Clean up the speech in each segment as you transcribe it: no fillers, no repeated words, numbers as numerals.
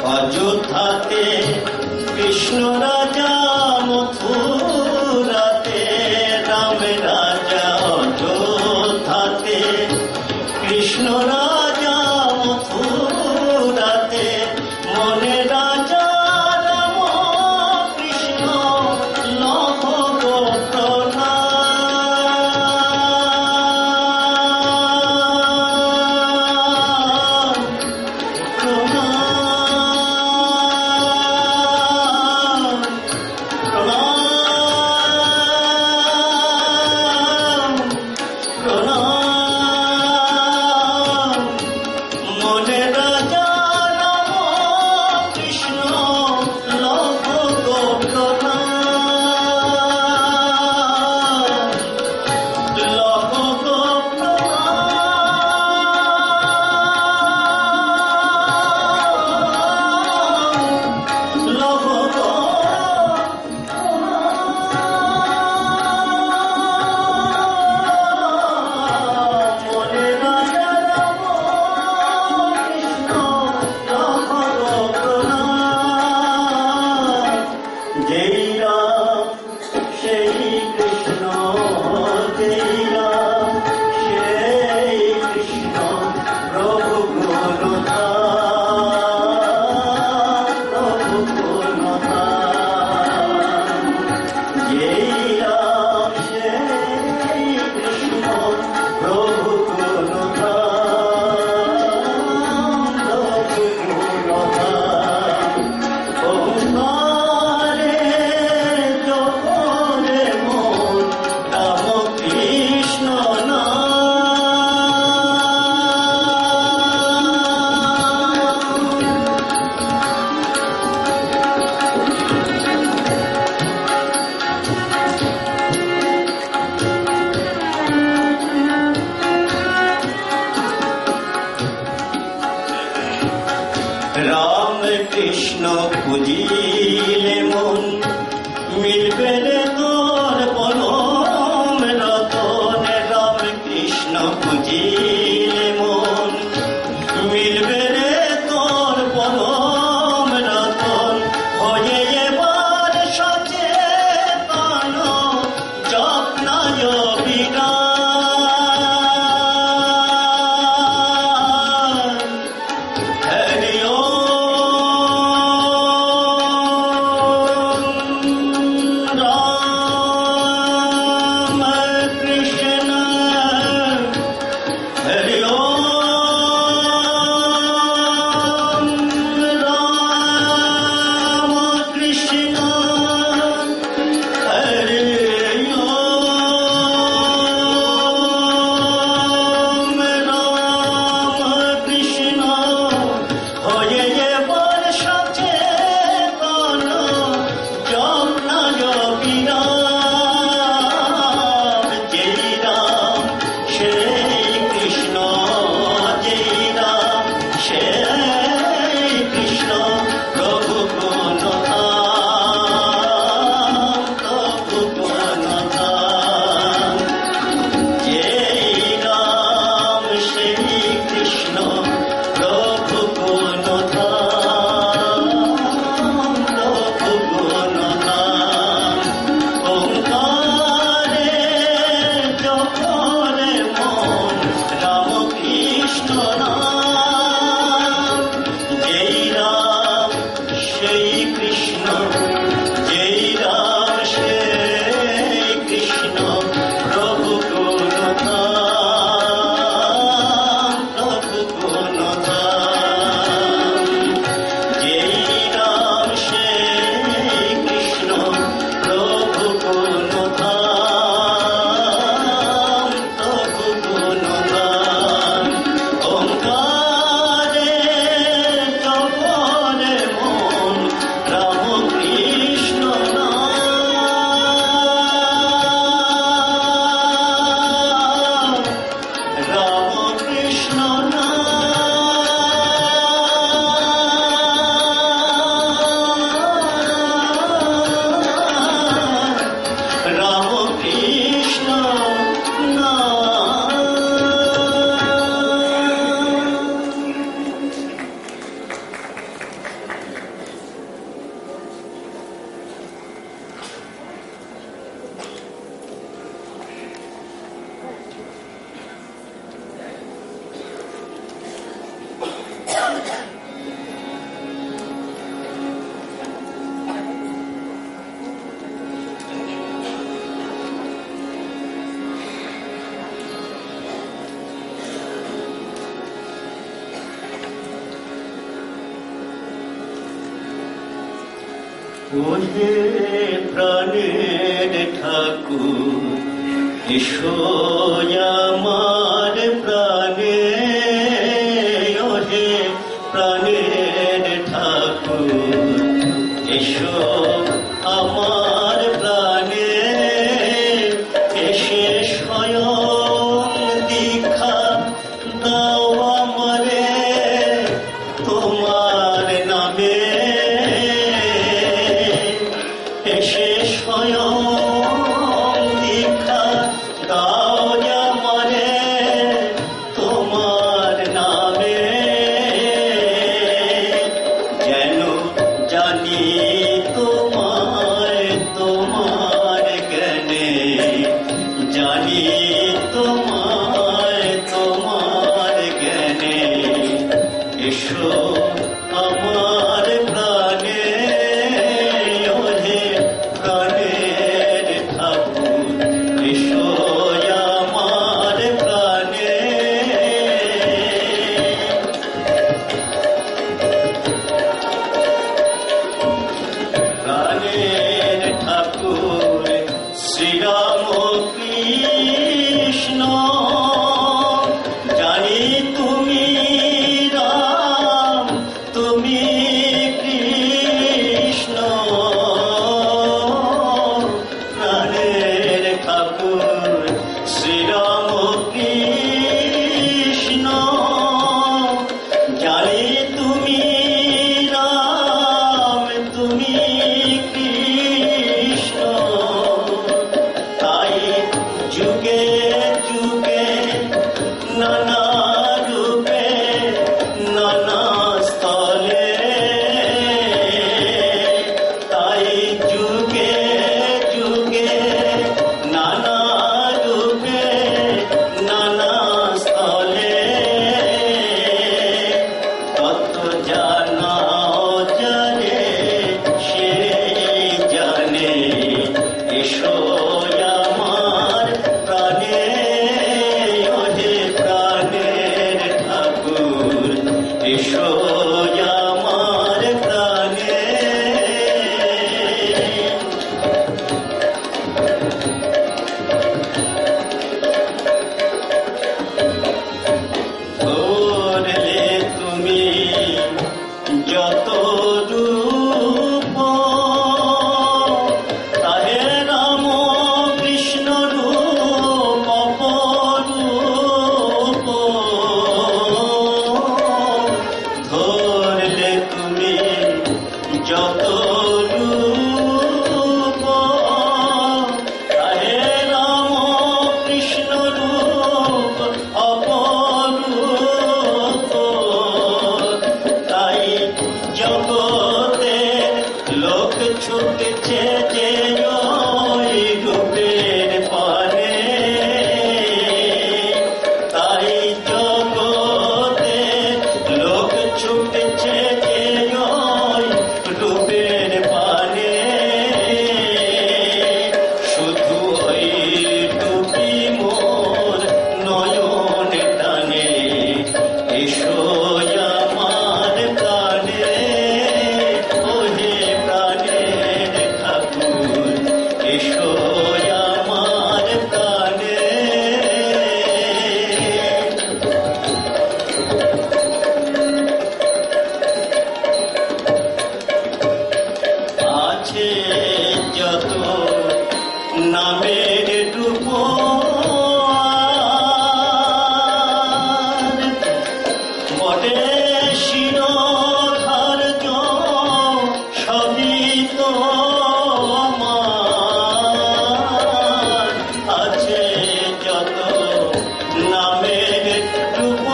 অযোধ্যাতে কৃষ্ণ রাজা, মথুরাতে রাম রাজা। অযোধ্যাতে কৃষ্ণ রাজা, মথুরাতে মনে রাজা রাম কৃষ্ণ লভ গোপ্রণা। রাম কৃষ্ণ খুঁজিলে মন মিলবে রে তোর পরম রতন। রাম কৃষ্ণ খুঁজিলে মন মিলবে রে তোর পরম রতন। হয়ে এবার সচেতন যত্নায় বিরাট। রাম ওহে প্রাণের ঠাকুর এসো আমার প্রাণে, ওহে প্রাণের ঠাকুর এসো আমার প্রাণে, এসে স্বয়ং দীক্ষা দাও আমারে তোমার নামে, এসে স্বয়ং দীক্ষা দাও আমারে তোমার নামে, যেন জানি তোমায় তোমার জ্ঞানে, জানি তোমায় তোমার জ্ঞানে, এসো আমার প্রাণে, ওহে প্রাণের ঠাকুর এসো আমার প্রাণে। প্রাণের ঠাকুর শ্রীরাম কৃষ্ণ, জানি তুমি রাম তুমি কৃষ্ণ, প্রাণের ঠাকুর শ্রীরাম কৃষ্ণ, জানি তুমি রাম তুমি কৃষ্ণ, তাই যুগে যুগে নানা রূপে নানা স্থলে, তাই যুগে যুগে নানা রূপে নানা স্থলে, তত জানাও জানে সে জানে, এসো আমার প্রাণে, ওহে প্রাণের ঠাকুর এসো আমার প্রাণে। করলে তুমি যত রূপ, তাহে রাম কৃষ্ণ রূপ অপরূপ, ধরলে তুমি যত রূপ, তাহে রাম কৃষ্ণ রূপ অপরূপ, তাই জগতে লোক ছুটছে যে ওই রূপের পানে, তাই জগতে লোক ছুটছে যে ওই রূপের পানে, শুধু ওই রূপী মোর নয়নে টানে, এসো আমার প্রাণে, ওহে প্রাণের ঠাকুর এসো আমার প্রাণে। আছে যত নামের রূপ, বটে শিরোধার্য সবই তোমার, আছে যত নামের রূপ,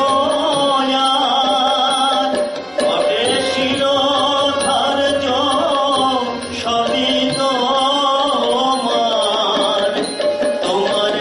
বটে শিরোধার্য সবই তোমার, তোমার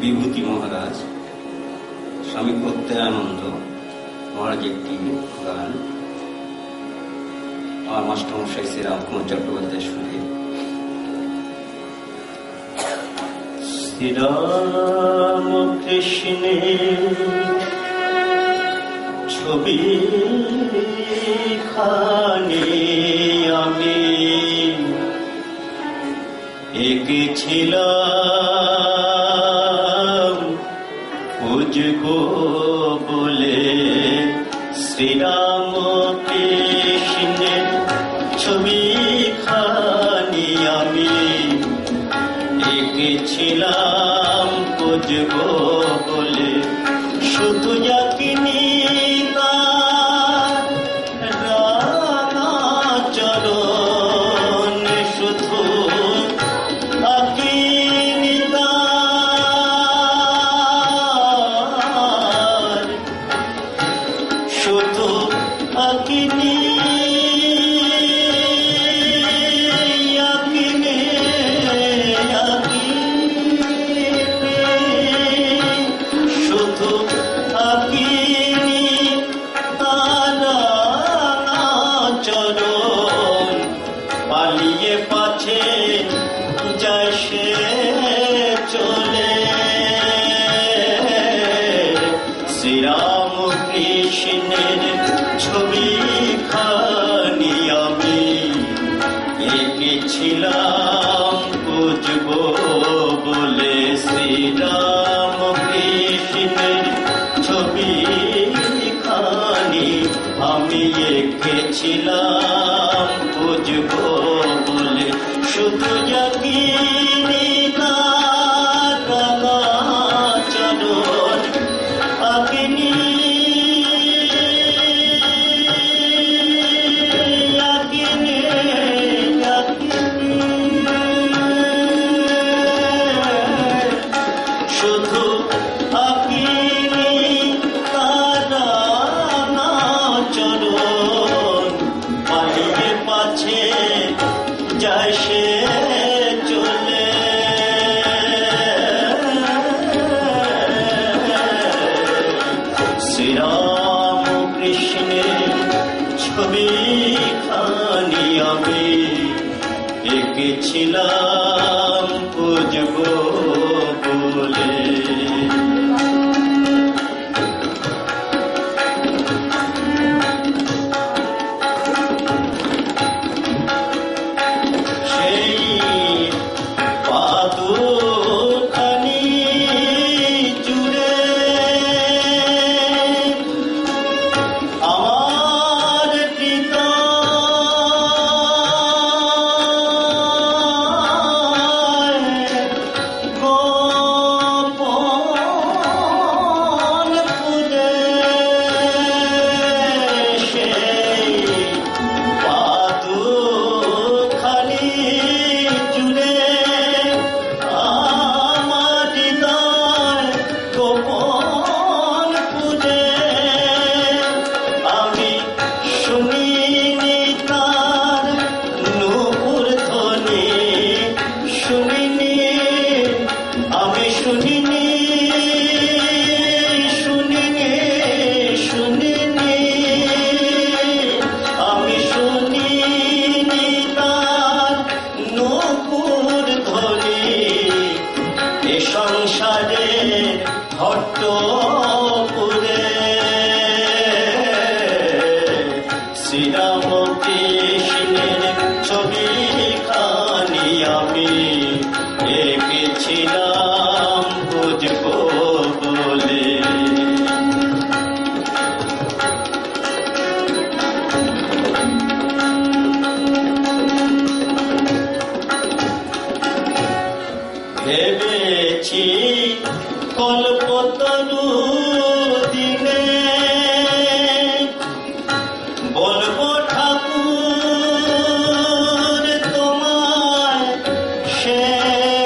বিভূতি মহারাজ, স্বামী প্রত্যয়ানন্দ মহারাজ একটি গান আমার মাস্টারমশাই শ্রী রামকুমার চট্টোপাধ্যায় শুনে। শ্রীরাম কৃষ্ণের ছবি খানি আমি এঁকেছিলাম বুঝবো বলে। শ্রীরাম কৃষ্ণের ছবি খানি আমি এঁকেছিলাম বুঝবো বলে। শুধু যাকিনি কৃষ্ণের ছবি খানি আমি এঁকেছিলাম বুঝবো বলে। শ্রীরাম কৃষ্ণের ছবি খানি আমি এঁকেছিলাম বুঝবো বলে। শুধু জাগিনি তার রাঙা চরণ আঁকিনি শুধু আঁকিনি তার রাঙা চরণ। পালিয়ে পাছে যায় সে চলে। শ্রীরাম কৃষ্ণের ছবি খানি আমি এঁকেছিলাম বুঝবো বলে। সংসারে হট্ট পুরে শ্রীরাম কৃষ্ণের ছবি খানি আমি এঁকেছিলাম বুঝবো বলে। ভেবেছি কল্পতরু দিনে বলবো ঠাকুর তোমায় সেইখানে।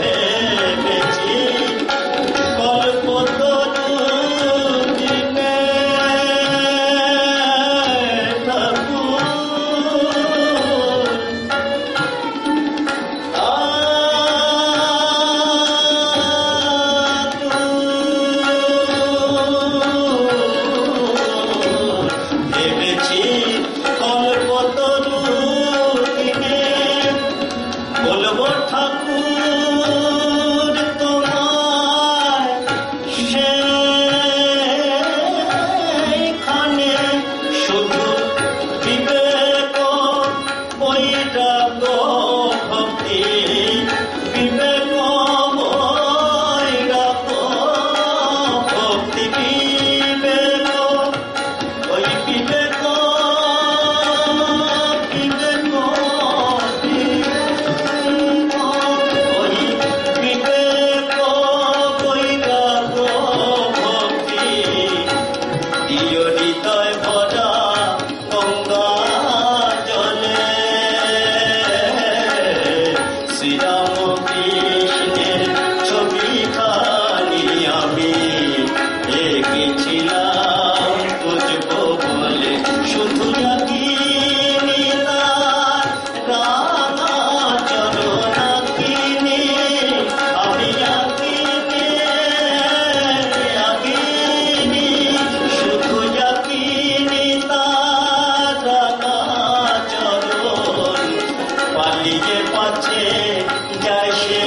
ভেবেছি কল্পতরু দিনে বলবো ঠাকুর তোমায় সেইখানে। শুধু বিবেক বৈরাগ্য ভক্তি বিবেক বৈরাগ্য ভক্তি বিবেক ওই বিবেক পালিয়ে পাছে যায় সে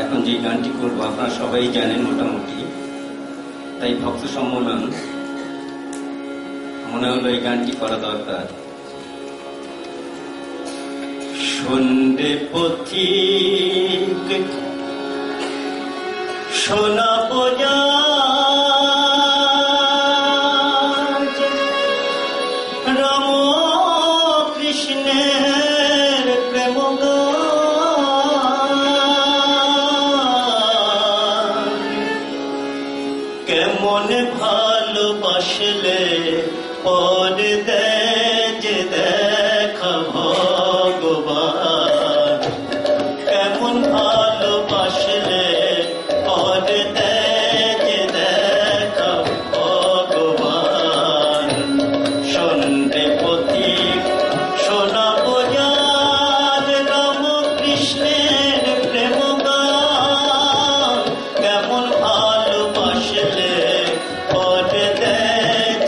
এখন যে গানটি করবো আপনারা সবাই জানেন মোটামুটি, তাই ভক্ত সম্মেলন মনে হলো এই গানটি করা দরকার। সন্ধ্যে পথিক শোনাবো রাম কৃষ্ণের প্রেম কেমন ভালোবাসলে পরে যে দেখা ভগবান, কেমন ভালোবাসলে পরে যে দেখা ভগবান। সন্ধ্যে পথিক শোনাবো রাম কৃষ্ণের প্রেম গান, কেমন ভালোবাসলে পরে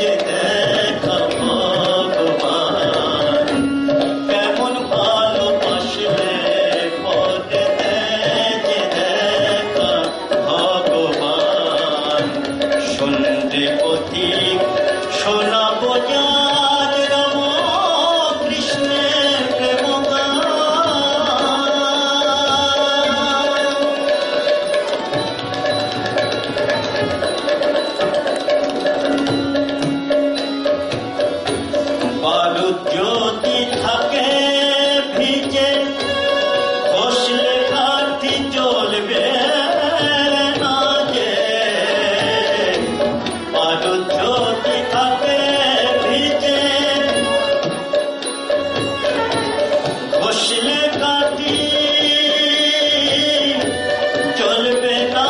যে দেখা ভগবান, কেমন ভালোবাসলে পরে যে দেখা ভগবান। সন্ধ্যে পথিক শোনাবো রাম কৃষ্ণের প্রেম গান। বারুদ যদি থাকে ভিজে বসলে কাঠি চলবে না যে, বারুদ যদি থাকে ভিজে বসলে কাঠি চলবে না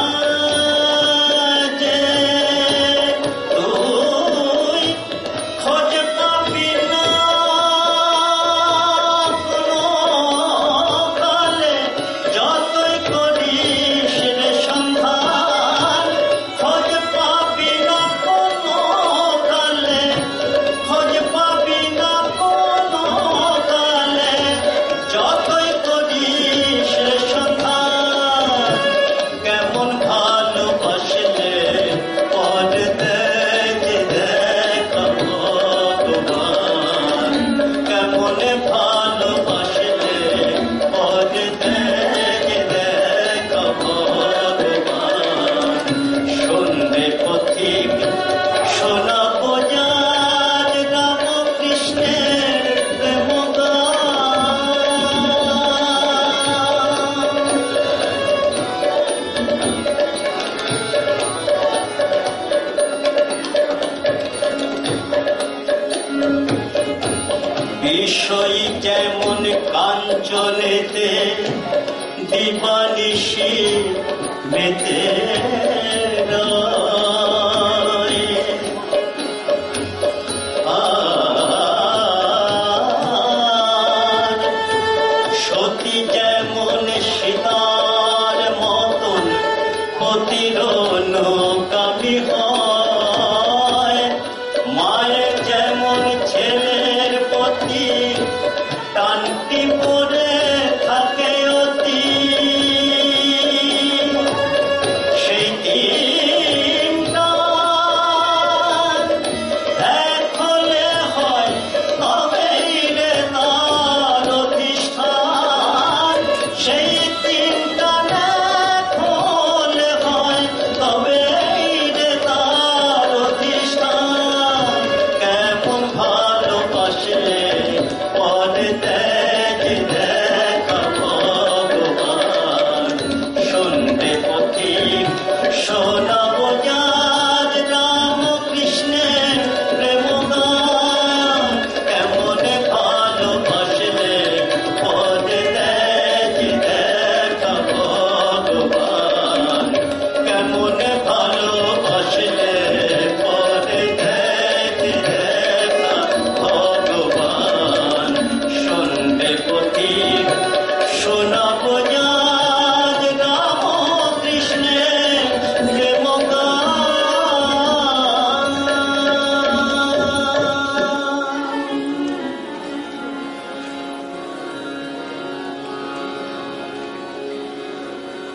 যে, তুই খোঁজ পাবি না কোনো কালে, যতই করিস রে সন্ধান। খোঁজ পাবি না কোনো কালে, খোঁজ পাবি না কোনো কালে, যতই করিস রে সন্ধান। কেমন ভালোবাসলে পরে যে দেখা ভগবান, কেমন ভালোবাসলে পরে যে দেখা ভগবান। সন্ধ্যে পথিক শোনাবো রাম কৃষ্ণের প্রেম গান। বিষয় যেমন কাঞ্চনেতে দিবানিশি মেতে রয়, আর সতী যেমন সীতার মতন পতির নৌকামি হয়, মায়ের যেমন ছেলের প্রতি টানটি পড়ে থাকে অতি, সেই দিনটা এক হলে হয় তবেই রে তার অধিষ্ঠান। সেই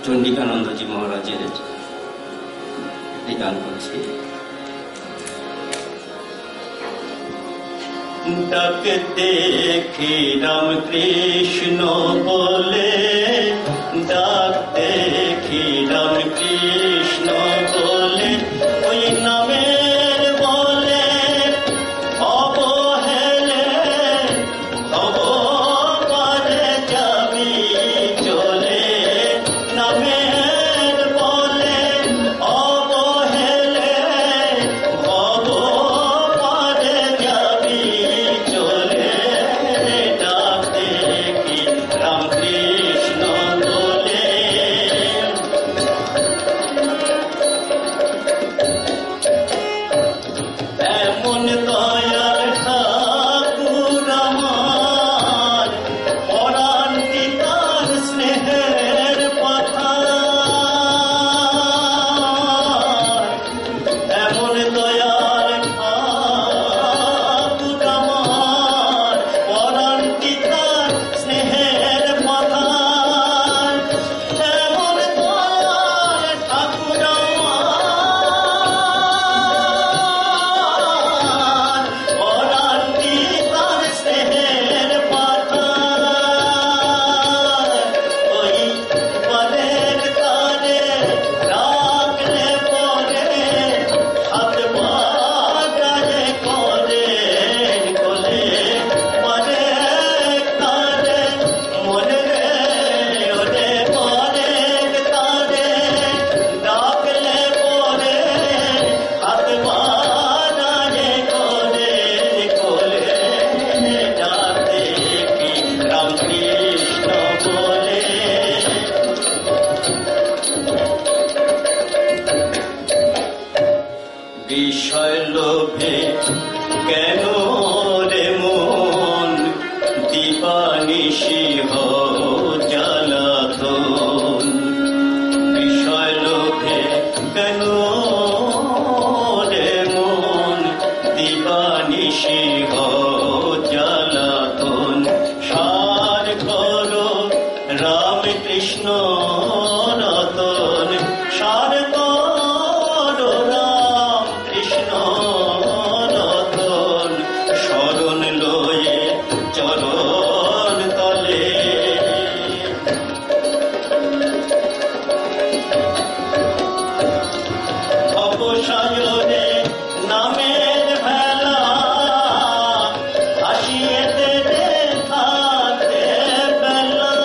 চন্ডিকানন্দজি মহারাজের একটি গান করছি। ডাক দেখি রাম কৃষ্ণ বলে, ডাক দেখি রাম কৃষ্ণ বলে, ওই নামের বলে অবহেলে অবপারে যাবি চলে, নামের বলে অবহেলে অবপারে যাবি চলে, ডাক দেখি রাম কৃষ্ণ বলে। এমন দয়াল ঠাকুর আমার, পরাণ পিতার স্নেহের পাথার, এমন দয়াল ঠাকুর আমার, পরাণ পিতার স্নেহের পাথার, এমন দয়াল ঠাকুর আমার, পরাণ পিতার স্নেহের পাথার, ওই পরের তারে রাখলে পরে হাত বাজারে করে কোলে, পরের তারে মনে রে ওরে, পরের তারে ডাকলে পরে হাত বাজারে করে কোলে, ডাক দেখি রাম কৃষ্ণ বলে। বিষয় লোভে কেন রে মন, দিবানিশি হও জ্বালাতন, বিষয় লোভে কেন রে মন, দিবানিশি হও জ্বালাতন, সার করো রাম কৃষ্ণ রতন, সার করো রাম কৃষ্ণ রতন, শরণ লয়ে চরণ তলে। অবসায়নে নামের ভেলা, আসিয়েতে দেখাতে বেলা,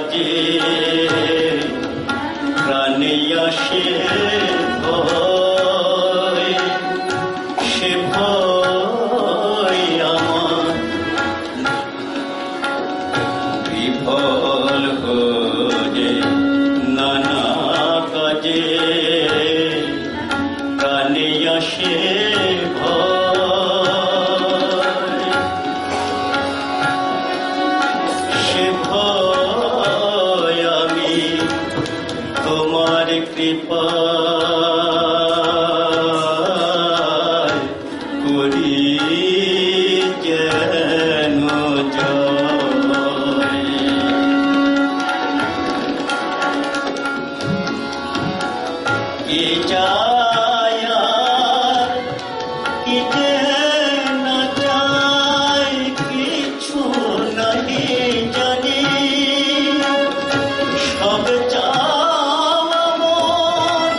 কাজে প্রাণে আসে ভয়, সে ভয় আমার বিফল হয়ে নানা কাজে প্রাণে আসে ভয়, সে ভয় আমি তোমার কৃপায় করি যেন জয়। কে চায় আর কি যে না চায় কিছু নাহি জানি, সব চাওয়া মন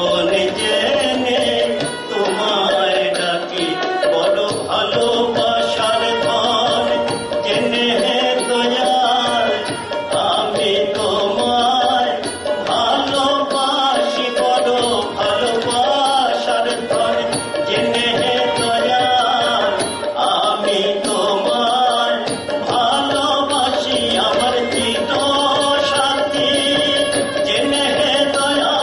আপন জেনে তোমায় ডাকি বড় ভালোবাসার ধন জেনে দয়াল আমি তোমায় ভালোবাসি বড় ভালোবাসার ধন জেনে দয়াল আমি তোমায় ভালোবাসি আমার চিত সাথী জেনে দয়াল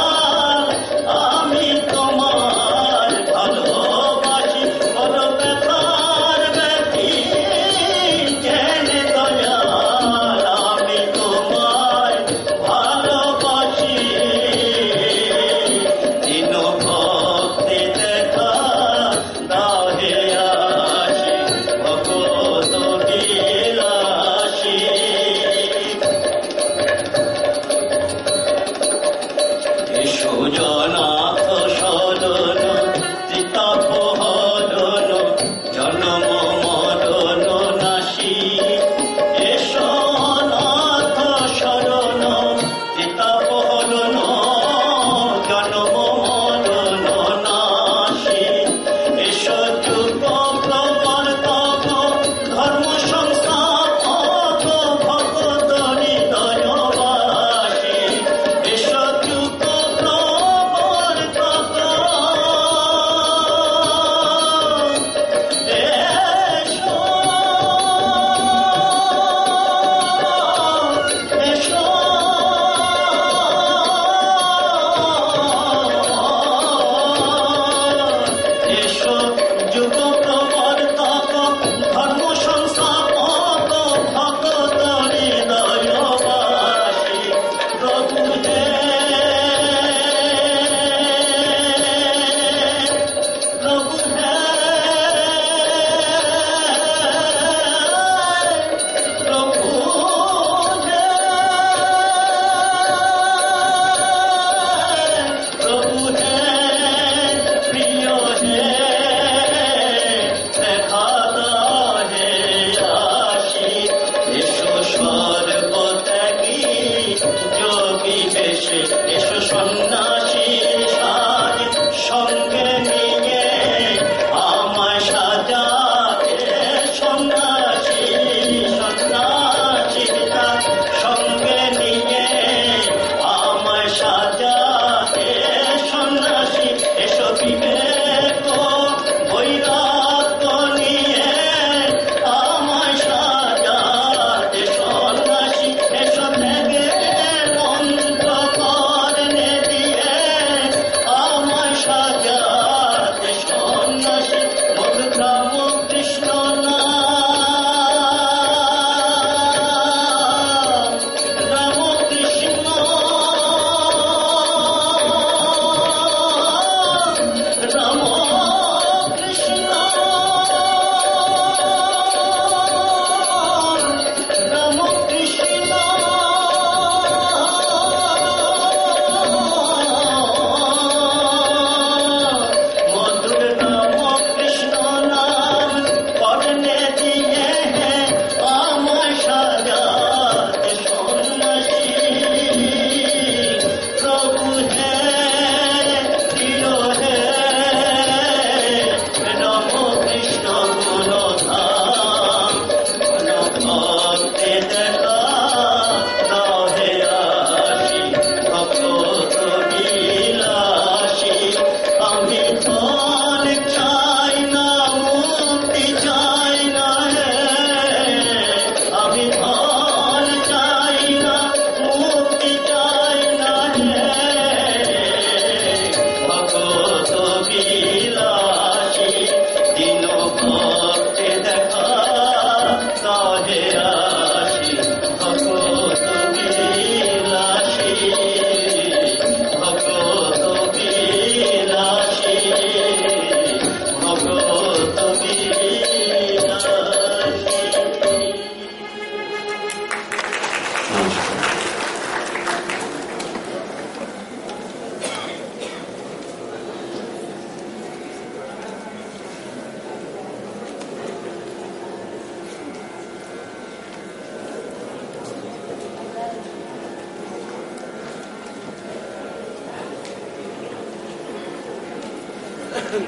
কমল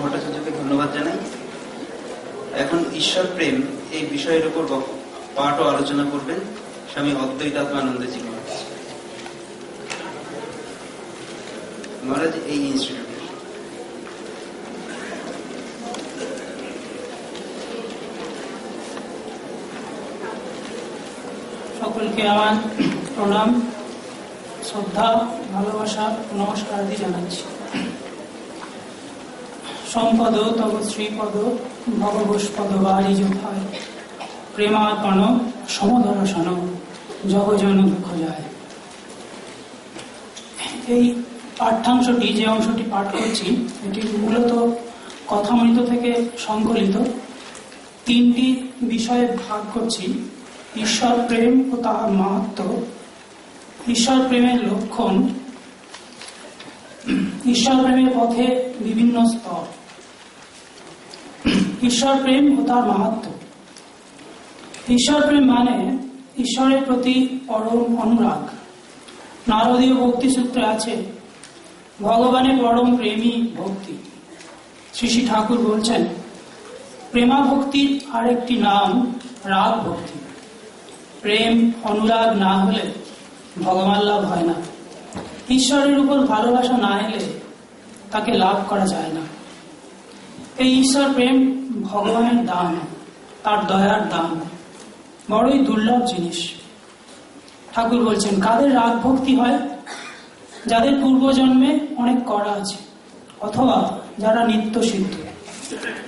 ভট্টাচার্যকে ধন্যবাদ জানাই। এখন ঈশ্বর প্রেম এই বিষয়ের উপর পাঠ ও আলোচনা করবেন স্বামী অদ্বৈতাত্মানন্দজি মহারাজ। মহারাজ এই ইনস্টিটিউটের সকলকে আমার প্রণাম, শ্রদ্ধা, ভালোবাসা, নমস্কার আদি জানাচ্ছি। সম্পদ তব শ্রীপদ ভগবস্পদ বারি যথায় প্রেমার্পণ সমদর্শন জগজন দুঃখ যায়। এই পাঠ্যাংশটি, যে অংশটি পাঠ করছি, এটি মূলত কথামৃত থেকে সংকলিত। তিনটি বিষয়ে ভাগ করছি: ঈশ্বর প্রেম ও তাহার মাহাত্ম্য, ঈশ্বর প্রেমের লক্ষণ, ঈশ্বর প্রেমের পথে বিভিন্ন স্তর, ঈশ্বর প্রেম ও তার মাহাত্ম্য। ঈশ্বর প্রেম মানে ঈশ্বরের প্রতি পরম অনুরাগ। নারদীয় ভক্তি সূত্রে আছে, ভগবানের পরম প্রেমী ভক্তি। শ্রী শ্রী ঠাকুর বলছেন, প্রেমা ভক্তির আরেকটি নাম রাগ ভক্তি। প্রেম অনুরাগ না হলে ভগবান লাভ হয় না। ঈশ্বরের উপর ভালোবাসা না এলে তাকে লাভ করা যায় না। এই ঈশ্বর প্রেম ভগবানের দান, তার দয়ার দান, বড়ই দুর্লভ জিনিস। ঠাকুর বলছেন, কাদের রাগ ভক্তি হয়? যাদের পূর্বজন্মে অনেক করা আছে, অথবা যারা নিত্য সিদ্ধ।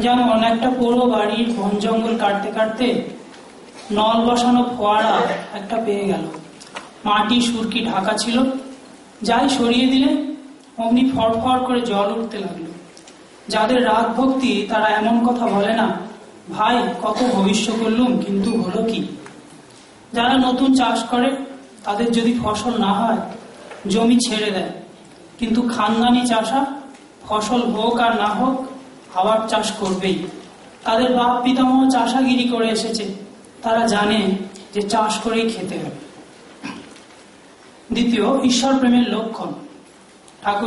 যেমন একটা পুরো বাড়ির বন জঙ্গল কাটতে কাটতে নল বসানো ফোয়ারা একটা পেয়ে গেল। মাটি সুরকি ঢাকা ছিল, যাই সরিয়ে দিলে অমনি ফড়ফড় করে জল উঠতে লাগলো। যাদের রাগ ভক্তি তারা এমন কথা বলে না, ভাই কত ভবিষ্য করলুম কিন্তু হলো কি। যারা নতুন চাষ করে তাদের যদি ফসল না হয় জমি ছেড়ে দেয়, কিন্তু খানদানি চাষা ফসল হোক আর না হোক আবার চাষ করবেই। তাদের বাপ পিতামহ চাষাগিরি করে এসেছে, তারা জানে যে চাষ করেই খেতে হবে। দ্বিতীয়, ঈশ্বর প্রেমের লক্ষণ। ঠাকুর